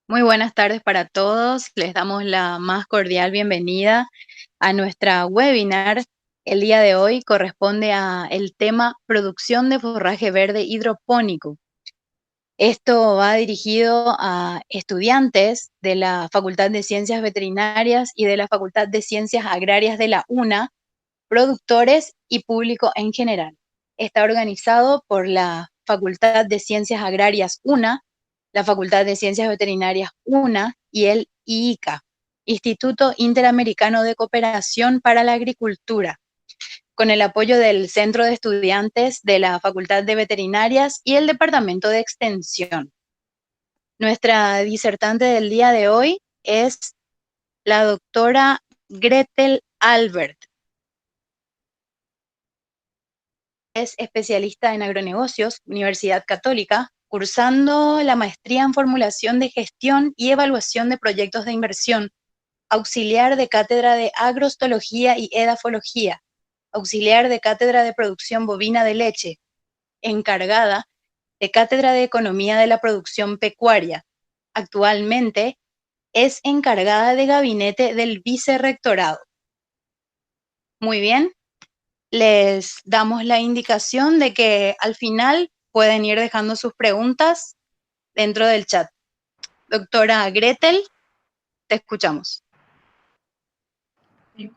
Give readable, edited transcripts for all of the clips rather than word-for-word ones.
Muy buenas tardes para todos. Les damos la más cordial bienvenida a nuestra webinar. El día de hoy corresponde a el tema producción de forraje verde hidropónico. Esto va dirigido a estudiantes de la Facultad de Ciencias Veterinarias y de la Facultad de Ciencias Agrarias de la UNA, productores y público en general. Está organizado por la Facultad de Ciencias Agrarias UNA, la Facultad de Ciencias Veterinarias UNA y el IICA, Instituto Interamericano de Cooperación para la Agricultura, con el apoyo del Centro de Estudiantes de la Facultad de Veterinarias y el Departamento de Extensión. Nuestra disertante del día de hoy es la doctora Gretel Albert. Es especialista en agronegocios, Universidad Católica, cursando la maestría en formulación de gestión y evaluación de proyectos de inversión, auxiliar de cátedra de agrostología y edafología, auxiliar de cátedra de producción bovina de leche, encargada de cátedra de economía de la producción pecuaria. Actualmente es encargada de gabinete del vicerrectorado. Muy bien. Les damos la indicación de que al final pueden ir dejando sus preguntas dentro del chat. Doctora Gretel, te escuchamos.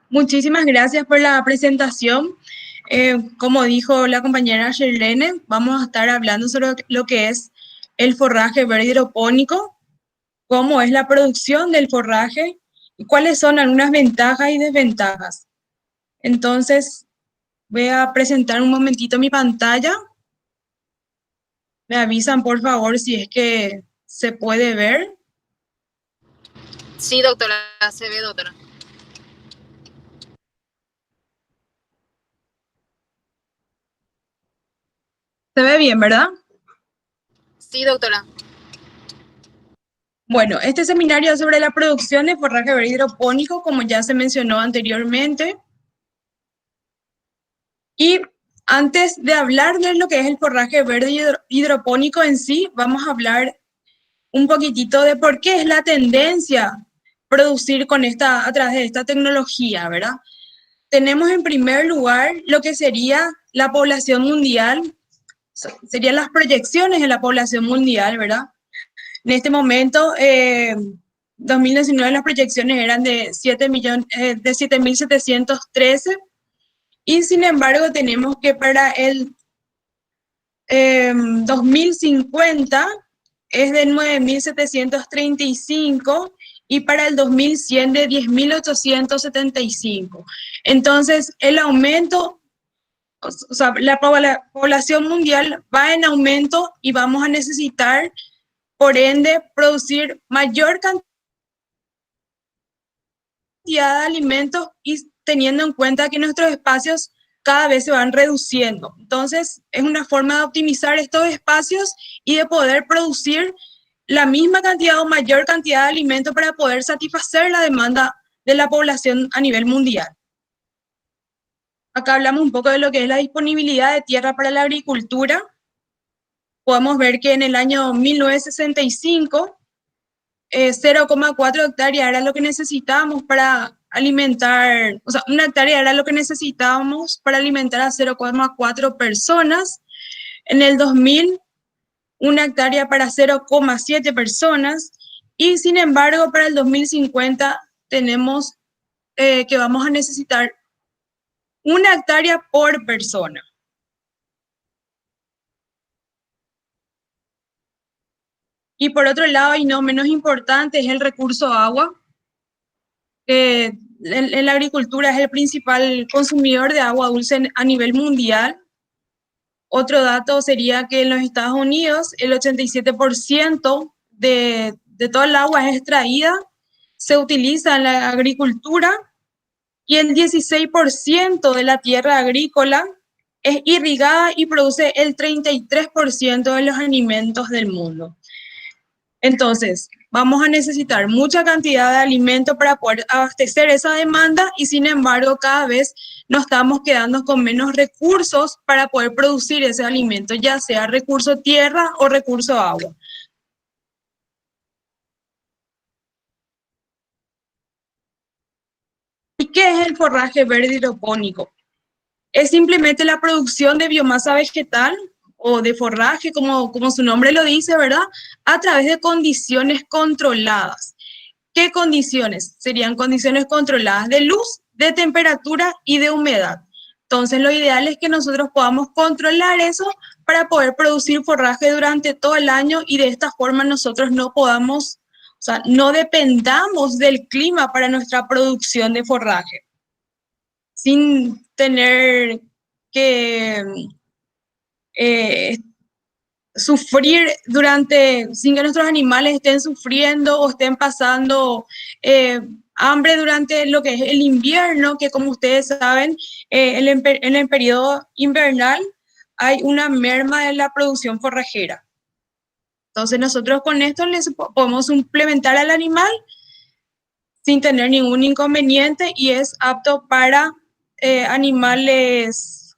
Muchísimas gracias por la presentación. Como dijo la compañera Sherlene, vamos a estar hablando sobre lo que es el forraje verde hidropónico, cómo es la producción del forraje y cuáles son algunas ventajas y desventajas. Entonces, voy a presentar un momentito mi pantalla. Me avisan, por favor, si es que se puede ver. Sí, doctora, se ve, doctora. Se ve bien, ¿verdad? Sí, doctora. Bueno, este seminario es sobre la producción de forraje verde hidropónico, como ya se mencionó anteriormente. Y antes de hablar de lo que es el forraje verde hidropónico en sí, vamos a hablar un poquitito de por qué es la tendencia producir a través de esta tecnología, ¿verdad? Tenemos en primer lugar lo que sería la población mundial, serían las proyecciones de la población mundial, ¿verdad? En este momento, 2019 las proyecciones eran de 7.713 y sin embargo tenemos que para el 2050 es de 9.735 y para el 2100 de 10.875. Entonces, el aumento, o sea, la población mundial va en aumento y vamos a necesitar, por ende, producir mayor cantidad de alimentos y teniendo en cuenta que nuestros espacios cada vez se van reduciendo. Entonces, es una forma de optimizar estos espacios y de poder producir la misma cantidad o mayor cantidad de alimentos para poder satisfacer la demanda de la población a nivel mundial. Acá hablamos un poco de lo que es la disponibilidad de tierra para la agricultura. Podemos ver que en el año 1965, 0,4 hectáreas era lo que necesitábamos para alimentar, o sea, una hectárea era lo que necesitábamos para alimentar a 0,4 personas. En el 2000, una hectárea para 0,7 personas. Y sin embargo, para el 2050 tenemos que vamos a necesitar una hectárea por persona. Y por otro lado, y no menos importante, es el recurso agua. En la agricultura es el principal consumidor de agua dulce a nivel mundial. Otro dato sería que en los Estados Unidos el 87% de toda el agua es extraída, se utiliza en la agricultura y el 16% de la tierra agrícola es irrigada y produce el 33% de los alimentos del mundo. Entonces, vamos a necesitar mucha cantidad de alimento para poder abastecer esa demanda y sin embargo cada vez nos estamos quedando con menos recursos para poder producir ese alimento, ya sea recurso tierra o recurso agua. qué es el forraje verde hidropónico? Es simplemente la producción de biomasa vegetal o de forraje, como su nombre lo dice, ¿verdad? A través de condiciones controladas. ¿Qué condiciones? Serían condiciones controladas de luz, de temperatura y de humedad. Entonces, lo ideal es que nosotros podamos controlar eso para poder producir forraje durante todo el año y de esta forma nosotros no podamos, o sea, no dependamos del clima para nuestra producción de forraje, sin tener que eh, sufrir sin que nuestros animales estén sufriendo o estén pasando hambre durante lo que es el invierno, que como ustedes saben, en el periodo invernal hay una merma de la producción forrajera. Entonces nosotros con esto les podemos suplementar al animal sin tener ningún inconveniente y es apto para animales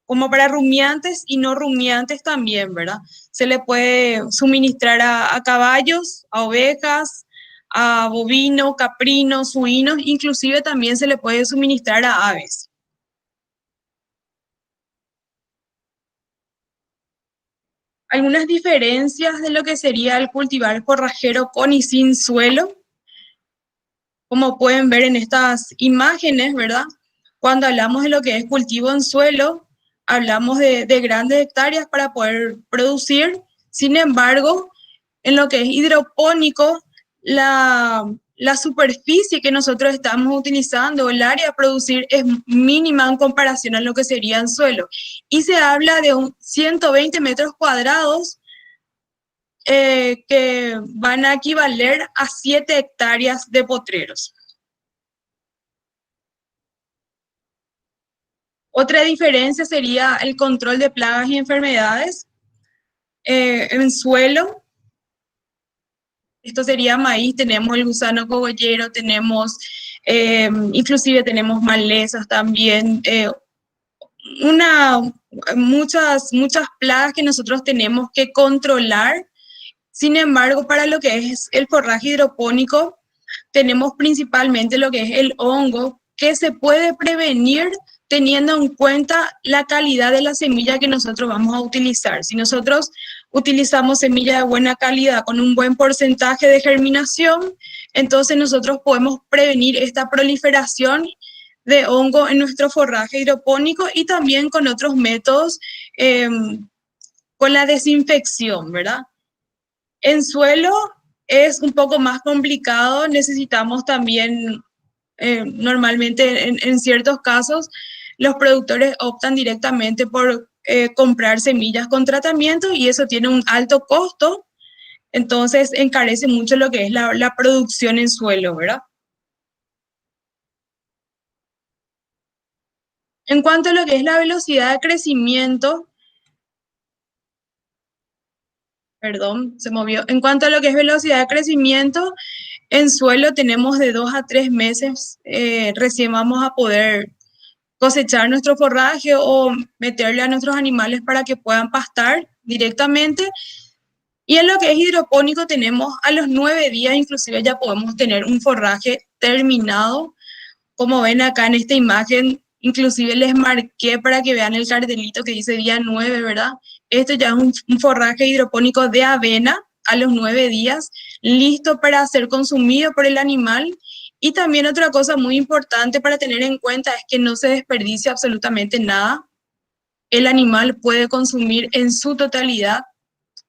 como para rumiantes y no rumiantes también, ¿verdad? Se le puede suministrar a caballos, a ovejas, a bovinos, caprinos, suinos, inclusive también se le puede suministrar a aves. Algunas diferencias de lo que sería el cultivar forrajero con y sin suelo, como pueden ver en estas imágenes, ¿verdad? Cuando hablamos de lo que es cultivo en suelo, hablamos de grandes hectáreas para poder producir. Sin embargo, en lo que es hidropónico, la superficie que nosotros estamos utilizando, el área a producir, es mínima en comparación a lo que sería en suelo. Y se habla de 120 metros cuadrados que van a equivaler a 7 hectáreas de potreros. Otra diferencia sería el control de plagas y enfermedades en suelo. Esto sería maíz, tenemos el gusano cogollero, tenemos, inclusive tenemos malezas también, muchas plagas que nosotros tenemos que controlar. Sin embargo, para lo que es el forraje hidropónico, tenemos principalmente lo que es el hongo, que se puede prevenir teniendo en cuenta la calidad de la semilla que nosotros vamos a utilizar. Si nosotros utilizamos semilla de buena calidad con un buen porcentaje de germinación, entonces nosotros podemos prevenir esta proliferación de hongo en nuestro forraje hidropónico y también con otros métodos, con la desinfección, ¿verdad? En suelo es un poco más complicado, necesitamos también, normalmente en ciertos casos, los productores optan directamente por comprar semillas con tratamiento y eso tiene un alto costo, entonces encarece mucho lo que es la producción en suelo, ¿verdad? En cuanto a lo que es la velocidad de crecimiento, perdón, se movió. En cuanto a lo que es velocidad de crecimiento, en suelo tenemos de 2 a 3 meses, recién vamos a poder cosechar nuestro forraje o meterle a nuestros animales para que puedan pastar directamente. Y en lo que es hidropónico tenemos a los 9 días, inclusive ya podemos tener un forraje terminado. Como ven acá en esta imagen, inclusive les marqué para que vean el cartelito que dice día 9, ¿verdad? Esto ya es un forraje hidropónico de avena a los 9 días, listo para ser consumido por el animal. Y también otra cosa muy importante para tener en cuenta es que no se desperdicia absolutamente nada. El animal puede consumir en su totalidad,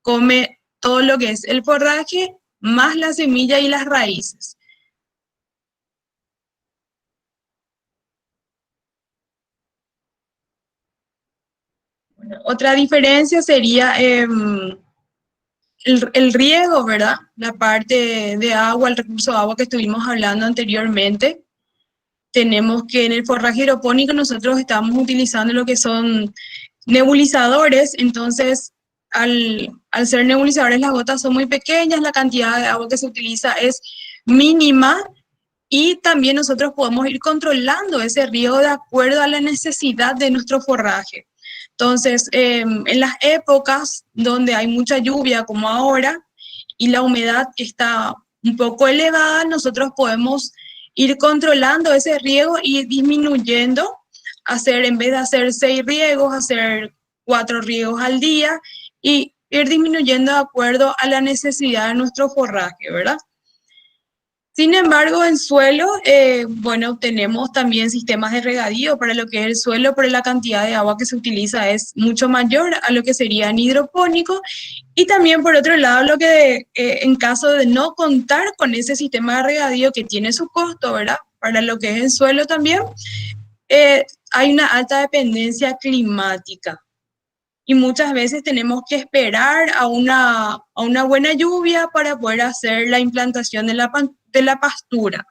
come todo lo que es el forraje, más la semilla y las raíces. Bueno, otra diferencia sería el riego, ¿verdad? La parte de agua, el recurso de agua que estuvimos hablando anteriormente. Tenemos que en el forraje hidropónico nosotros estamos utilizando lo que son nebulizadores, entonces al ser nebulizadores las gotas son muy pequeñas, la cantidad de agua que se utiliza es mínima y también nosotros podemos ir controlando ese riego de acuerdo a la necesidad de nuestro forraje. Entonces, en las épocas donde hay mucha lluvia como ahora y la humedad está un poco elevada, nosotros podemos ir controlando ese riego y disminuyendo, en vez de hacer 6 riegos, hacer 4 riegos al día y ir disminuyendo de acuerdo a la necesidad de nuestro forraje, ¿verdad? Sin embargo, en suelo, bueno, tenemos también sistemas de regadío para lo que es el suelo, pero la cantidad de agua que se utiliza es mucho mayor a lo que sería en hidropónico. Y también, por otro lado, lo que en caso de no contar con ese sistema de regadío que tiene su costo, ¿verdad? Para lo que es el suelo también, hay una alta dependencia climática. Y muchas veces tenemos que esperar a una buena lluvia para poder hacer la implantación de la pastura.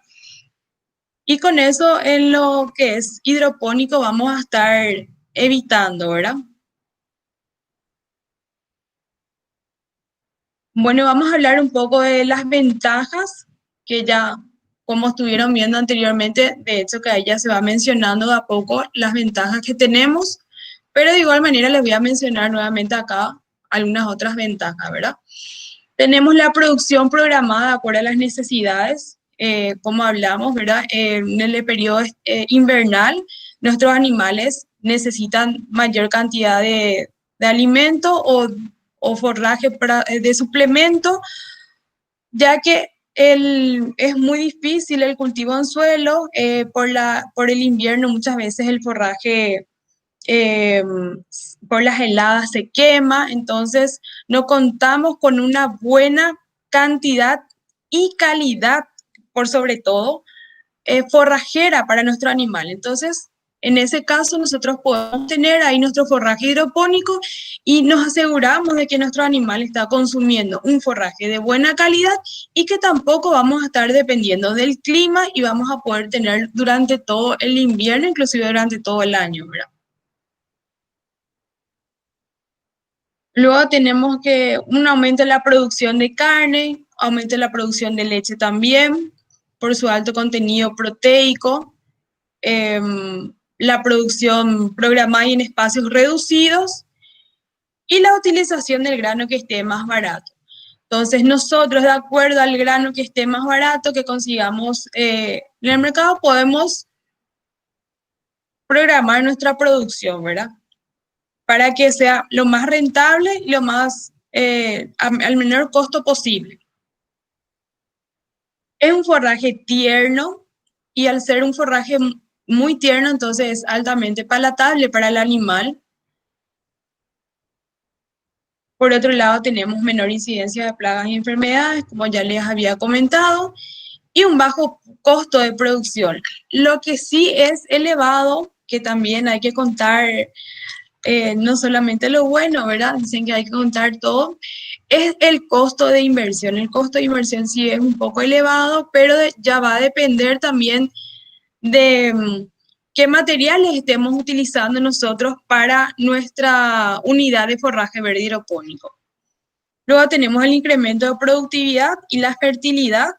Y con eso en lo que es hidropónico vamos a estar evitando, ¿verdad? Bueno, vamos a hablar un poco de las ventajas que ya, como estuvieron viendo anteriormente, de hecho que ahí ya se va mencionando de a poco las ventajas que tenemos, pero de igual manera les voy a mencionar nuevamente acá algunas otras ventajas, ¿verdad? Tenemos la producción programada de acuerdo a las necesidades, como hablamos, ¿verdad? En el periodo invernal, nuestros animales necesitan mayor cantidad de alimento o forraje de suplemento, ya que es muy difícil el cultivo en suelo, por el invierno muchas veces el forraje eh, por las heladas se quema, entonces no contamos con una buena cantidad y calidad, por sobre todo, forrajera para nuestro animal. Entonces, en ese caso, nosotros podemos tener ahí nuestro forraje hidropónico y nos aseguramos de que nuestro animal está consumiendo un forraje de buena calidad y que tampoco vamos a estar dependiendo del clima y vamos a poder tener durante todo el invierno, inclusive durante todo el año, ¿verdad? Luego tenemos que un aumento en la producción de carne, aumento en la producción de leche también, por su alto contenido proteico, la producción programada y en espacios reducidos y la utilización del grano que esté más barato. Entonces nosotros, de acuerdo al grano que esté más barato, que consigamos en el mercado, podemos programar nuestra producción, ¿verdad? Para que sea lo más rentable y lo más, al menor costo posible. Es un forraje tierno y al ser un forraje muy tierno, entonces es altamente palatable para el animal. Por otro lado, tenemos menor incidencia de plagas y enfermedades, como ya les había comentado, y un bajo costo de producción. Lo que sí es elevado, que también hay que contar, no solamente lo bueno, ¿verdad? Dicen que hay que contar todo, es el costo de inversión. El costo de inversión sí es un poco elevado, pero ya va a depender también de qué materiales estemos utilizando nosotros para nuestra unidad de forraje verde hidropónico. Luego tenemos el incremento de productividad y la fertilidad.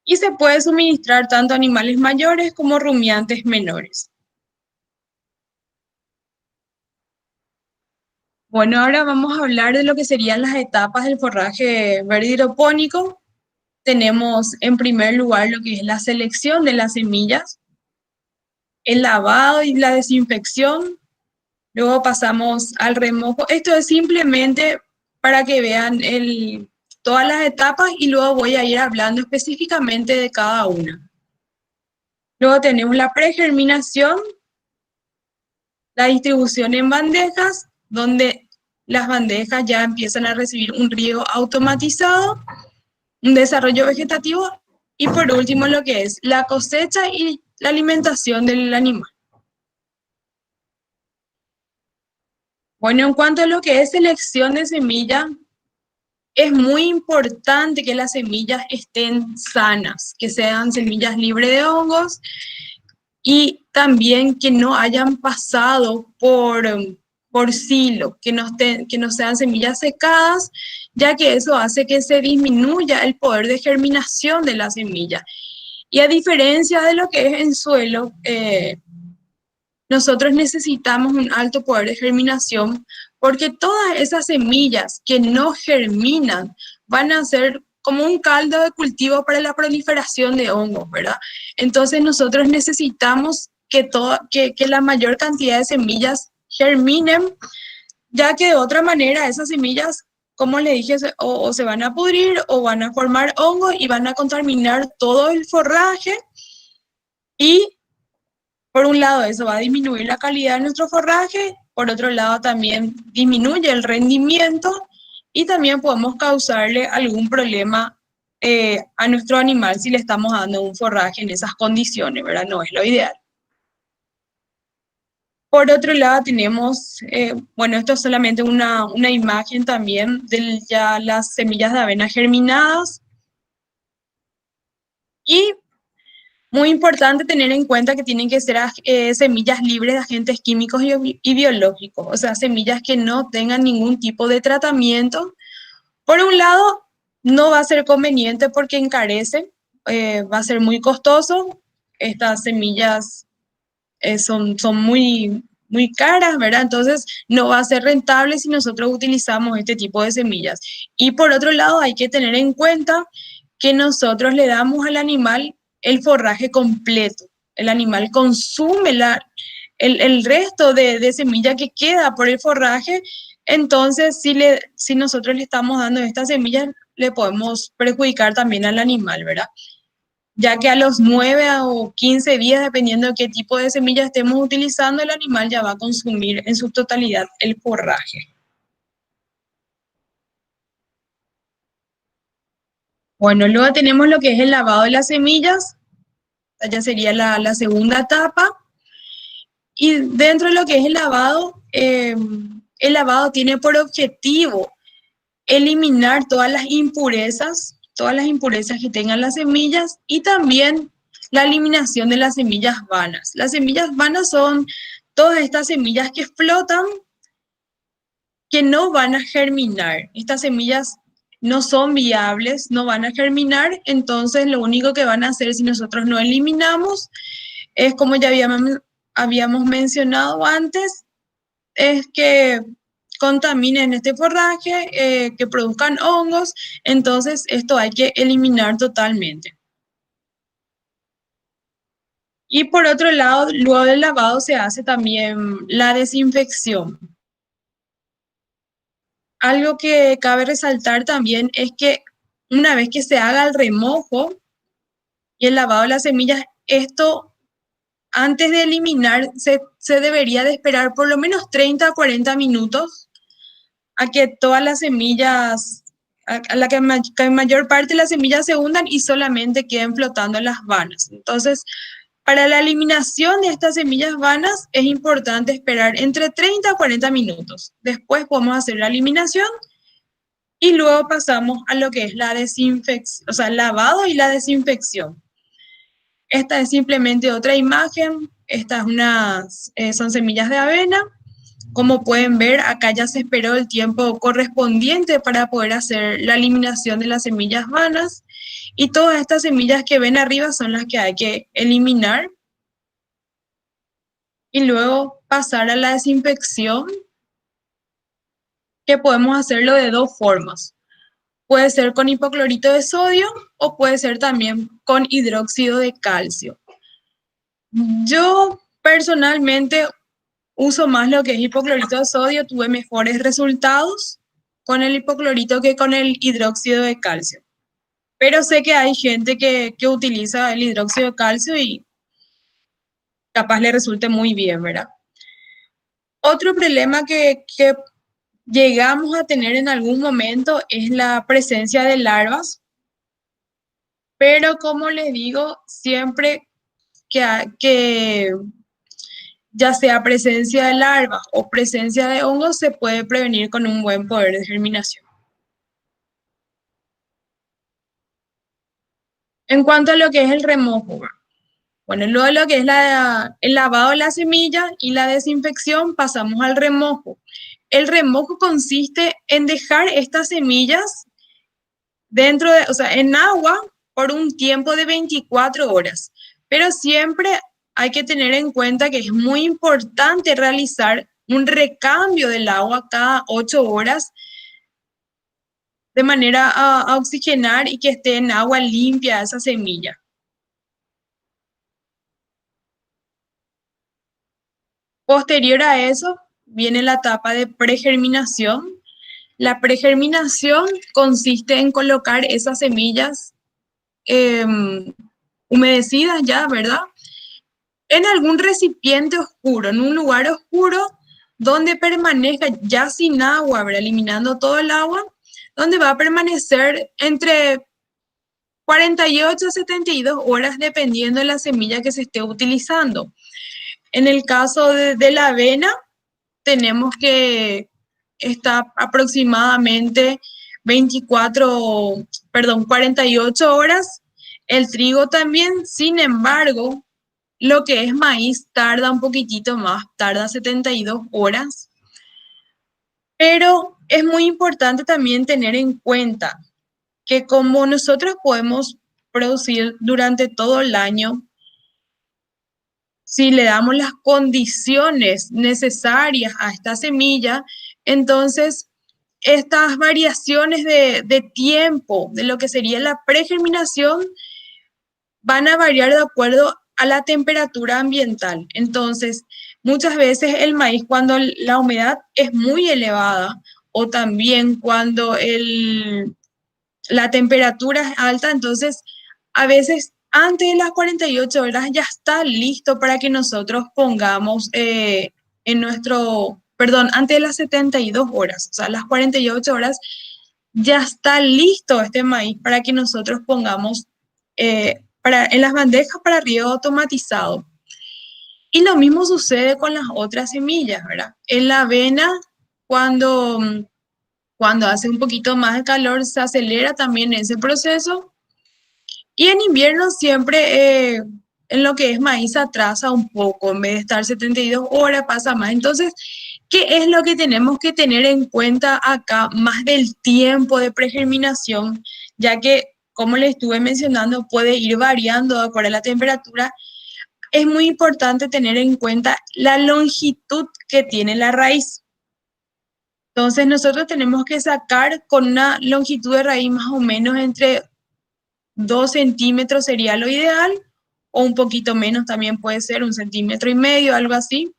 Y se puede suministrar tanto a animales mayores como rumiantes menores. Bueno, ahora vamos a hablar de lo que serían las etapas del forraje verde hidropónico. Tenemos en primer lugar lo que es la selección de las semillas, el lavado y la desinfección. Luego pasamos al remojo. Esto es simplemente para que vean todas las etapas y luego voy a ir hablando específicamente de cada una. Luego tenemos la pregerminación, la distribución en bandejas, donde las bandejas ya empiezan a recibir un riego automatizado, un desarrollo vegetativo y por último lo que es la cosecha y la alimentación del animal. Bueno, en cuanto a lo que es selección de semilla, es muy importante que las semillas estén sanas, que sean semillas libres de hongos y también que no hayan pasado por silo, que no sean semillas secadas, ya que eso hace que se disminuya el poder de germinación de la semilla. Y a diferencia de lo que es en suelo, nosotros necesitamos un alto poder de germinación porque todas esas semillas que no germinan van a ser como un caldo de cultivo para la proliferación de hongos, ¿verdad? Entonces nosotros necesitamos que la mayor cantidad de semillas germinen, ya que de otra manera esas semillas, como le dije, o se van a pudrir o van a formar hongos y van a contaminar todo el forraje y por un lado eso va a disminuir la calidad de nuestro forraje, por otro lado también disminuye el rendimiento y también podemos causarle algún problema a nuestro animal si le estamos dando un forraje en esas condiciones, ¿verdad? No es lo ideal. Por otro lado tenemos, bueno, esto es solamente una imagen también de ya las semillas de avena germinadas. Y muy importante tener en cuenta que tienen que ser semillas libres de agentes químicos y biológicos, o sea, semillas que no tengan ningún tipo de tratamiento. Por un lado, no va a ser conveniente porque encarece, va a ser muy costoso. Estas semillas son muy caras, ¿verdad? Entonces no va a ser rentable si nosotros utilizamos este tipo de semillas. Y por otro lado, hay que tener en cuenta que nosotros le damos al animal el forraje completo. El animal consume el resto de semilla que queda por el forraje. Entonces, si nosotros le estamos dando estas semillas, le podemos perjudicar también al animal, ¿verdad? Ya que a los 9 o 15 días, dependiendo de qué tipo de semilla estemos utilizando, el animal ya va a consumir en su totalidad el forraje. Bueno, luego tenemos lo que es el lavado de las semillas, ya sería la segunda etapa. Y dentro de lo que es el lavado tiene por objetivo eliminar todas las impurezas que tengan las semillas y también la eliminación de las semillas vanas. Las semillas vanas son todas estas semillas que flotan, que no van a germinar. Estas semillas no son viables, no van a germinar, entonces lo único que van a hacer si nosotros no eliminamos es, como ya habíamos mencionado antes, es que contaminen este forraje, que produzcan hongos, entonces esto hay que eliminar totalmente. Y por otro lado, luego del lavado se hace también la desinfección. Algo que cabe resaltar también es que una vez que se haga el remojo y el lavado de las semillas, esto antes de eliminar se debería de esperar por lo menos 30 a 40 minutos a que todas las semillas, a la que mayor parte de las semillas se hundan y solamente queden flotando las vanas. Entonces, para la eliminación de estas semillas vanas es importante esperar entre 30 a 40 minutos. Después podemos hacer la eliminación y luego pasamos a lo que es la desinfección, o sea, el lavado y la desinfección. Esta es simplemente otra imagen. Estas son semillas de avena. Como pueden ver, acá ya se esperó el tiempo correspondiente para poder hacer la eliminación de las semillas vanas. Y todas estas semillas que ven arriba son las que hay que eliminar. Y luego pasar a la desinfección, que podemos hacerlo de dos formas. Puede ser con hipoclorito de sodio o puede ser también con hidróxido de calcio. Yo personalmente uso más lo que es hipoclorito de sodio, tuve mejores resultados con el hipoclorito que con el hidróxido de calcio. Pero sé que hay gente que utiliza el hidróxido de calcio y capaz le resulte muy bien, ¿verdad? Otro problema que llegamos a tener en algún momento es la presencia de larvas, pero como les digo, siempre que ya sea presencia de larvas o presencia de hongos, se puede prevenir con un buen poder de germinación. En cuanto a lo que es el remojo, bueno, luego de lo que es el lavado de la semilla y la desinfección, pasamos al remojo. El remojo consiste en dejar estas semillas en agua por un tiempo de 24 horas. Pero siempre hay que tener en cuenta que es muy importante realizar un recambio del agua cada 8 horas, de manera a oxigenar y que esté en agua limpia esa semilla. Posterior a eso viene la etapa de pregerminación. La pregerminación consiste en colocar esas semillas humedecidas ya, ¿verdad? En algún recipiente oscuro, en un lugar oscuro donde permanezca ya sin agua, ¿verdad? Eliminando todo el agua, donde va a permanecer entre 48 a 72 horas dependiendo de la semilla que se esté utilizando. En el caso de la avena, tenemos que estar aproximadamente 48 horas. El trigo también, sin embargo, lo que es maíz tarda un poquitito más, tarda 72 horas. Pero es muy importante también tener en cuenta que como nosotros podemos producir durante todo el año, si le damos las condiciones necesarias a esta semilla, entonces estas variaciones de tiempo de lo que sería la pregerminación van a variar de acuerdo a la temperatura ambiental. Entonces, muchas veces el maíz cuando la humedad es muy elevada o también cuando la temperatura es alta, entonces a veces antes de las 48 horas ya está listo para que nosotros pongamos antes de las 72 horas, o sea, las 48 horas ya está listo este maíz para que nosotros pongamos en las bandejas para riego automatizado. Y lo mismo sucede con las otras semillas, ¿verdad? En la avena, cuando hace un poquito más de calor, se acelera también ese proceso. Y en invierno siempre en lo que es maíz atrasa un poco, en vez de estar 72 horas pasa más. Entonces, ¿qué es lo que tenemos que tener en cuenta acá, más del tiempo de pregerminación? Ya que, como les estuve mencionando, puede ir variando de acuerdo a la temperatura. Es muy importante tener en cuenta la longitud que tiene la raíz. Entonces, nosotros tenemos que sacar con una longitud de raíz más o menos entre 2 centímetros sería lo ideal, o un poquito menos también puede ser, 1,5 centímetros, algo así.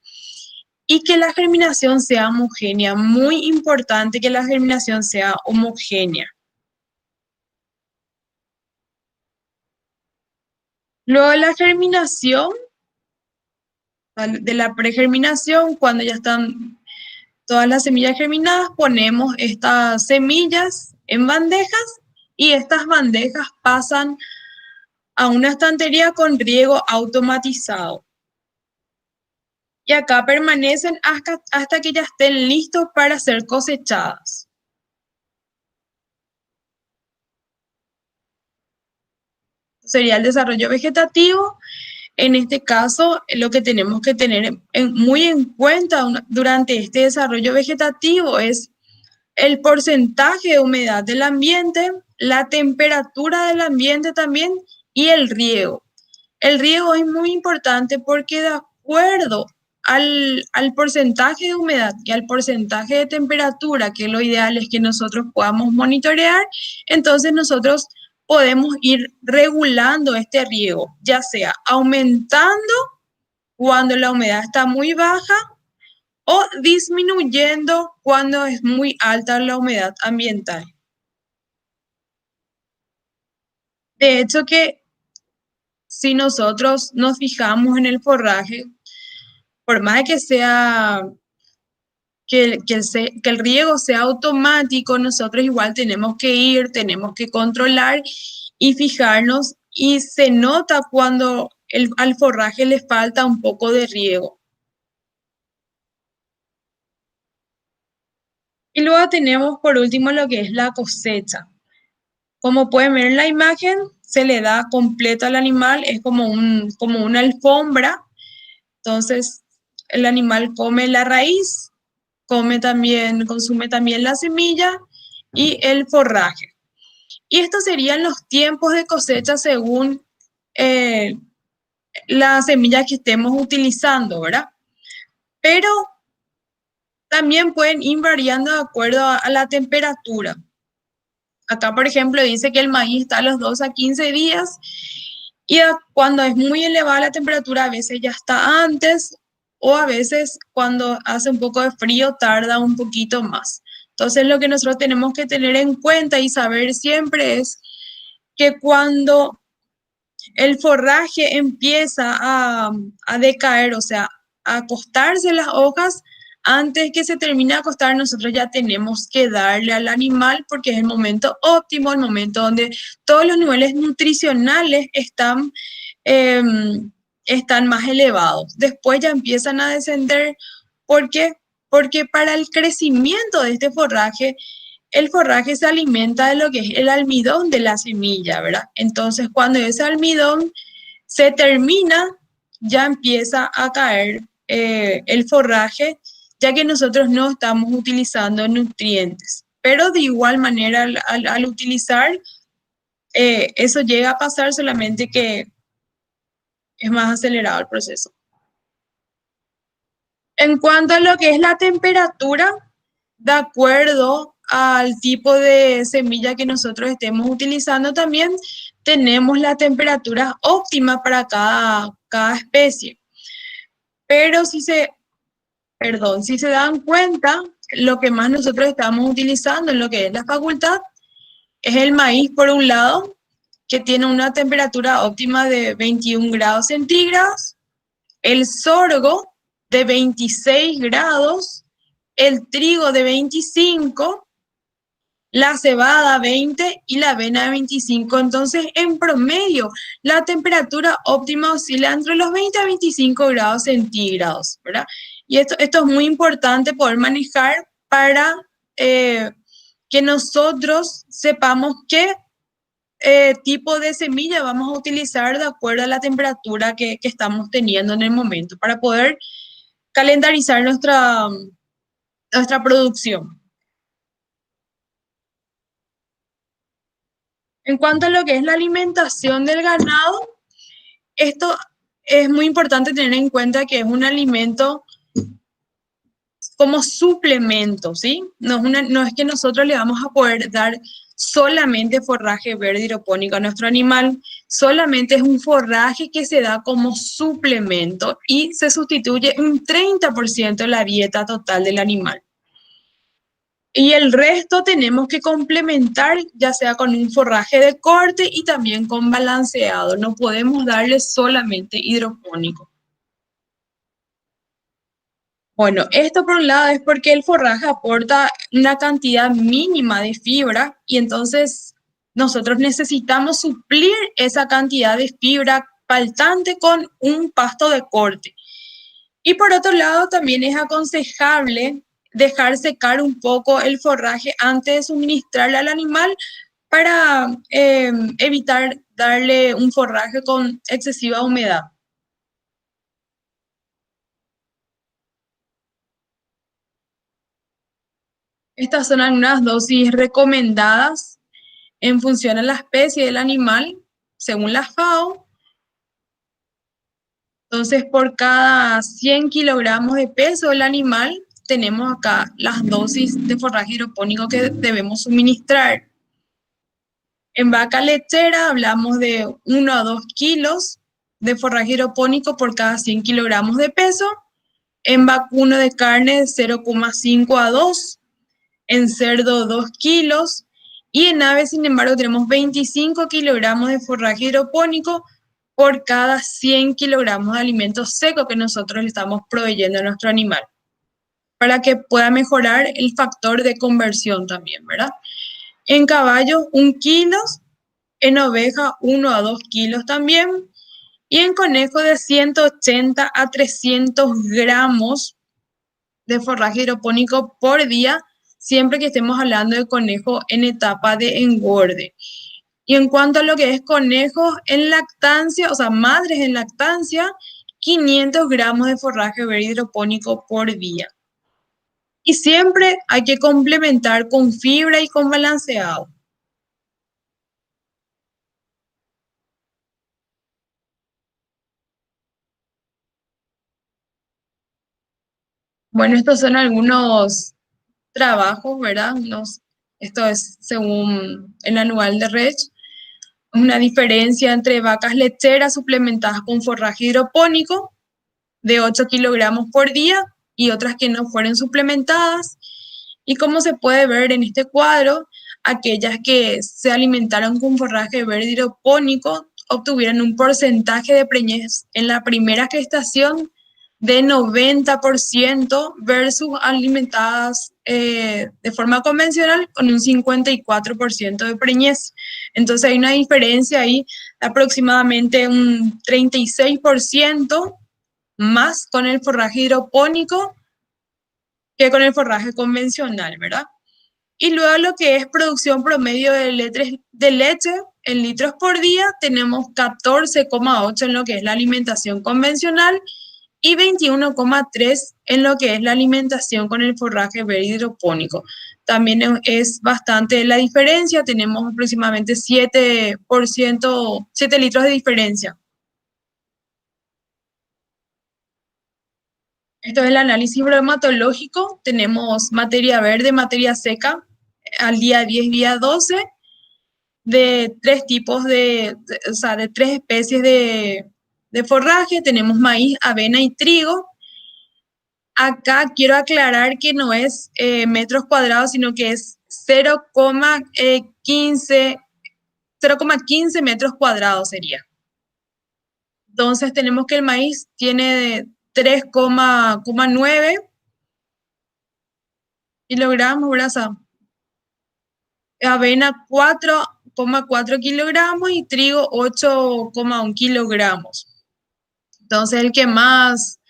Y que la germinación sea homogénea, muy importante que la germinación sea homogénea. Luego de la germinación, de la pregerminación, cuando ya están todas las semillas germinadas, ponemos estas semillas en bandejas y estas bandejas pasan a una estantería con riego automatizado. Y acá permanecen hasta que ya estén listos para ser cosechadas. Sería el desarrollo vegetativo. En este caso, lo que tenemos que tener muy en cuenta durante este desarrollo vegetativo es el porcentaje de humedad del ambiente, la temperatura del ambiente también y el riego. El riego es muy importante porque de acuerdo al porcentaje de humedad y al porcentaje de temperatura, que lo ideal es que nosotros podamos monitorear, entonces nosotros podemos ir regulando este riego, ya sea aumentando cuando la humedad está muy baja o disminuyendo cuando es muy alta la humedad ambiental. De hecho que si nosotros nos fijamos en el forraje, por más que sea que el riego sea automático, nosotros igual tenemos que ir, tenemos que controlar y fijarnos, y se nota cuando al forraje le falta un poco de riego. Y luego tenemos por último lo que es la cosecha. Como pueden ver en la imagen, se le da completo al animal, es como una alfombra. Entonces, el animal come la raíz, consume también la semilla y el forraje. Y estos serían los tiempos de cosecha según la semilla que estemos utilizando, ¿verdad? Pero también pueden ir variando de acuerdo a la temperatura. Acá, por ejemplo, dice que el maíz está a los 12 a 15 días y cuando es muy elevada la temperatura, a veces ya está antes o a veces cuando hace un poco de frío tarda un poquito más. Entonces, lo que nosotros tenemos que tener en cuenta y saber siempre es que cuando el forraje empieza a decaer, o sea, a acostarse las hojas, antes que se termine de acostar, nosotros ya tenemos que darle al animal porque es el momento óptimo, el momento donde todos los niveles nutricionales están más elevados. Después ya empiezan a descender. ¿Por qué? Porque para el crecimiento de este forraje, el forraje se alimenta de lo que es el almidón de la semilla, ¿verdad? Entonces, cuando ese almidón se termina, ya empieza a caer el forraje, ya que nosotros no estamos utilizando nutrientes. Pero de igual manera, al utilizar, eso llega a pasar, solamente que es más acelerado el proceso. En cuanto a lo que es la temperatura, de acuerdo al tipo de semilla que nosotros estemos utilizando, también tenemos la temperatura óptima para cada especie. Pero si se dan cuenta, lo que más nosotros estamos utilizando en lo que es la facultad es el maíz, por un lado, que tiene una temperatura óptima de 21 grados centígrados, el sorgo de 26 grados, el trigo de 25, la cebada 20 y la avena 25. Entonces, en promedio, la temperatura óptima oscila entre los 20 a 25 grados centígrados, ¿verdad? Y esto es muy importante poder manejar para que nosotros sepamos qué tipo de semilla vamos a utilizar de acuerdo a la temperatura que estamos teniendo en el momento para poder calendarizar nuestra producción. En cuanto a lo que es la alimentación del ganado, esto es muy importante tener en cuenta que es un alimento como suplemento, ¿sí? No es que nosotros le vamos a poder dar solamente forraje verde hidropónico a nuestro animal, solamente es un forraje que se da como suplemento y se sustituye un 30% de la dieta total del animal. Y el resto tenemos que complementar, ya sea con un forraje de corte y también con balanceado. No podemos darle solamente hidropónico. Bueno, esto por un lado es porque el forraje aporta una cantidad mínima de fibra y entonces nosotros necesitamos suplir esa cantidad de fibra faltante con un pasto de corte. Y por otro lado, también es aconsejable dejar secar un poco el forraje antes de suministrarle al animal para evitar darle un forraje con excesiva humedad. Estas son algunas dosis recomendadas en función a la especie del animal, según la FAO. Entonces, por cada 100 kilogramos de peso del animal, tenemos acá las dosis de forraje hidropónico que debemos suministrar. En vaca lechera hablamos de 1 a 2 kilos de forraje hidropónico por cada 100 kilogramos de peso. En vacuno de carne de 0,5 a 2. En cerdo 2 kilos. Y en ave, sin embargo, tenemos 25 kilogramos de forraje hidropónico por cada 100 kilogramos de alimento seco que nosotros le estamos proveyendo a nuestro animal, para que pueda mejorar el factor de conversión también, ¿verdad? En caballo, 1 kilo, en oveja 1 a 2 kilos también, y en conejo de 180 a 300 gramos de forraje hidropónico por día, siempre que estemos hablando de conejo en etapa de engorde. Y en cuanto a lo que es conejos en lactancia, o sea, madres en lactancia, 500 gramos de forraje verde hidropónico por día. Y siempre hay que complementar con fibra y con balanceado. Bueno, estos son algunos trabajos, ¿verdad? Esto es según el anual de RECH. Una diferencia entre vacas lecheras suplementadas con forraje hidropónico de 8 kilogramos por día y otras que no fueron suplementadas. Y como se puede ver en este cuadro, aquellas que se alimentaron con forraje verde hidropónico obtuvieron un porcentaje de preñez en la primera gestación de 90% versus alimentadas de forma convencional con un 54% de preñez. Entonces hay una diferencia ahí de aproximadamente un 36% más con el forraje hidropónico que con el forraje convencional, ¿verdad? Y luego lo que es producción promedio de leche en litros por día, tenemos 14,8 en lo que es la alimentación convencional y 21,3 en lo que es la alimentación con el forraje verde hidropónico. También es bastante la diferencia, tenemos aproximadamente 7%, 7 litros de diferencia. Esto es el análisis bromatológico. Tenemos materia verde, materia seca, al día 10, día 12, de tres tipos o sea, de tres especies de forraje. Tenemos maíz, avena y trigo. Acá quiero aclarar que no es metros cuadrados, sino que es 0,15 metros cuadrados sería. Entonces tenemos que el maíz tiene 3,9 kilogramos, ¿verdad? Avena 4,4 kilogramos y trigo 8,1 kilogramos. Entonces el que más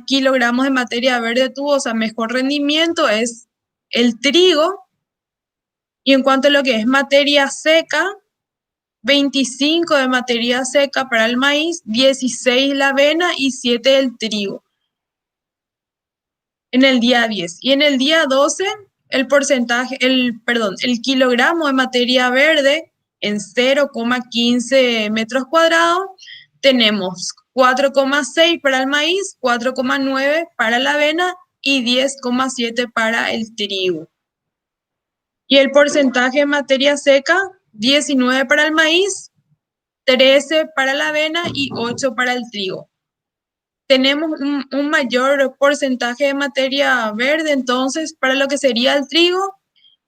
kilogramos de materia verde tuvo, o sea, mejor rendimiento es el trigo. Y en cuanto a lo que es materia seca, 25 de materia seca para el maíz, 16 la avena y 7 el trigo. En el día 10. Y en el día 12, el kilogramo de materia verde en 0,15 metros cuadrados, tenemos 4,6 para el maíz, 4,9 para la avena y 10,7 para el trigo. Y el porcentaje de materia seca, 19 para el maíz, 13 para la avena y 8 para el trigo. Tenemos un mayor porcentaje de materia verde, entonces, para lo que sería el trigo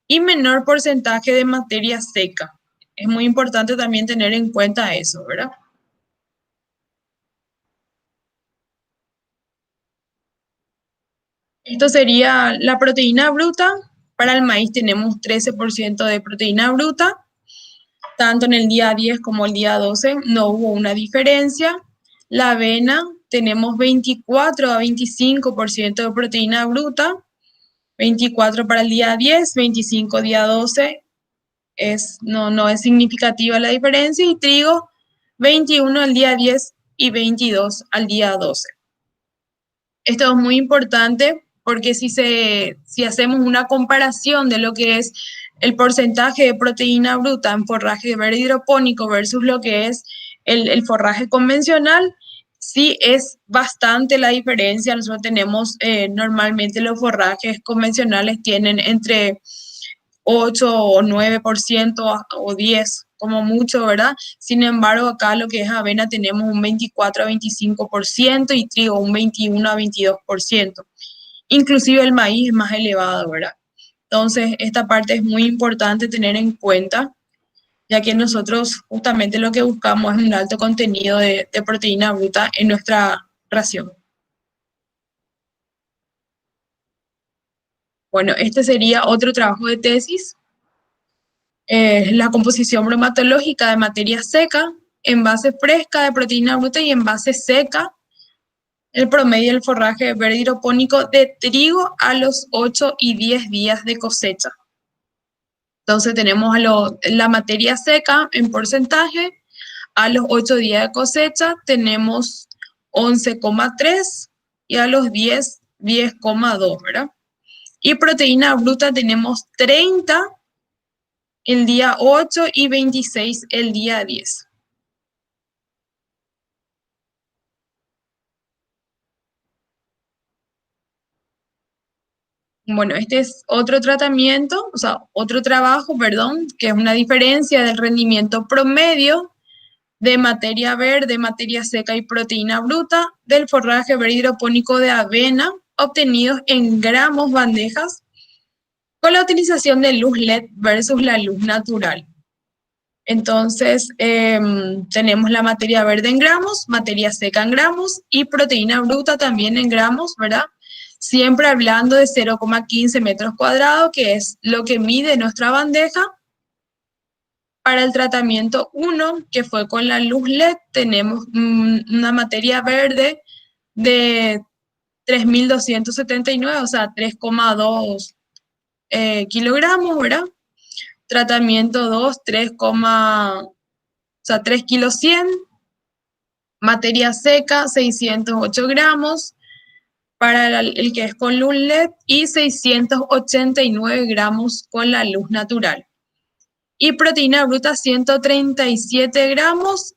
y menor porcentaje de materia seca. Es muy importante también tener en cuenta eso, ¿verdad? Esto sería la proteína bruta. Para el maíz tenemos 13% de proteína bruta. Tanto en el día 10 como el día 12 no hubo una diferencia. La avena tenemos 24 a 25% de proteína bruta. 24 para el día 10, 25 día 12, no es significativa la diferencia, y trigo 21 al día 10 y 22 al día 12. Esto es muy importante porque si hacemos una comparación de lo que es el porcentaje de proteína bruta en forraje verde hidropónico versus lo que es el forraje convencional, sí es bastante la diferencia. Nosotros tenemos normalmente los forrajes convencionales tienen entre 8 o 9% o 10 como mucho, ¿verdad? Sin embargo, acá lo que es avena tenemos un 24 a 25% y trigo un 21 a 22%. Inclusive el maíz es más elevado, ¿verdad? Entonces, esta parte es muy importante tener en cuenta, ya que nosotros justamente lo que buscamos es un alto contenido de proteína bruta en nuestra ración. Bueno, este sería otro trabajo de tesis. La composición bromatológica de materia seca, envase fresca de proteína bruta y envase seca, el promedio del forraje verde hidropónico de trigo a los 8 y 10 días de cosecha. Entonces tenemos la materia seca en porcentaje, a los 8 días de cosecha tenemos 11,3 y a los 10, 10,2, ¿verdad? Y proteína bruta tenemos 30 el día 8 y 26 el día 10. Bueno, este es otro tratamiento, o sea, otro trabajo, perdón, que es una diferencia del rendimiento promedio de materia verde, materia seca y proteína bruta del forraje verde hidropónico de avena obtenidos en gramos bandejas con la utilización de luz LED versus la luz natural. Entonces, tenemos la materia verde en gramos, materia seca en gramos y proteína bruta también en gramos, ¿verdad? Siempre hablando de 0,15 metros cuadrados, que es lo que mide nuestra bandeja. Para el tratamiento 1, que fue con la luz LED, tenemos una materia verde de 3.279, o sea, 3,2 kilogramos, ¿verdad? Tratamiento 2, 3 kilos 100. Materia seca, 608 gramos para el que es con luz LED y 689 gramos con la luz natural. Y proteína bruta, 137 gramos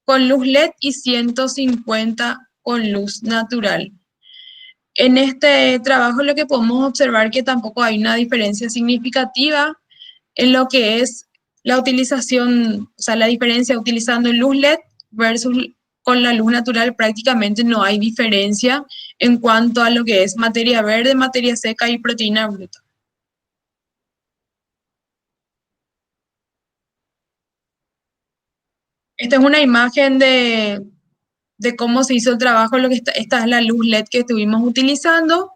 con luz LED y 150 con luz natural. En este trabajo lo que podemos observar que tampoco hay una diferencia significativa en lo que es la utilización, o sea, la diferencia utilizando luz LED versus con la luz natural. Prácticamente no hay diferencia en cuanto a lo que es materia verde, materia seca y proteína bruta. Esta es una imagen de cómo se hizo el trabajo. Esta es la luz LED que estuvimos utilizando.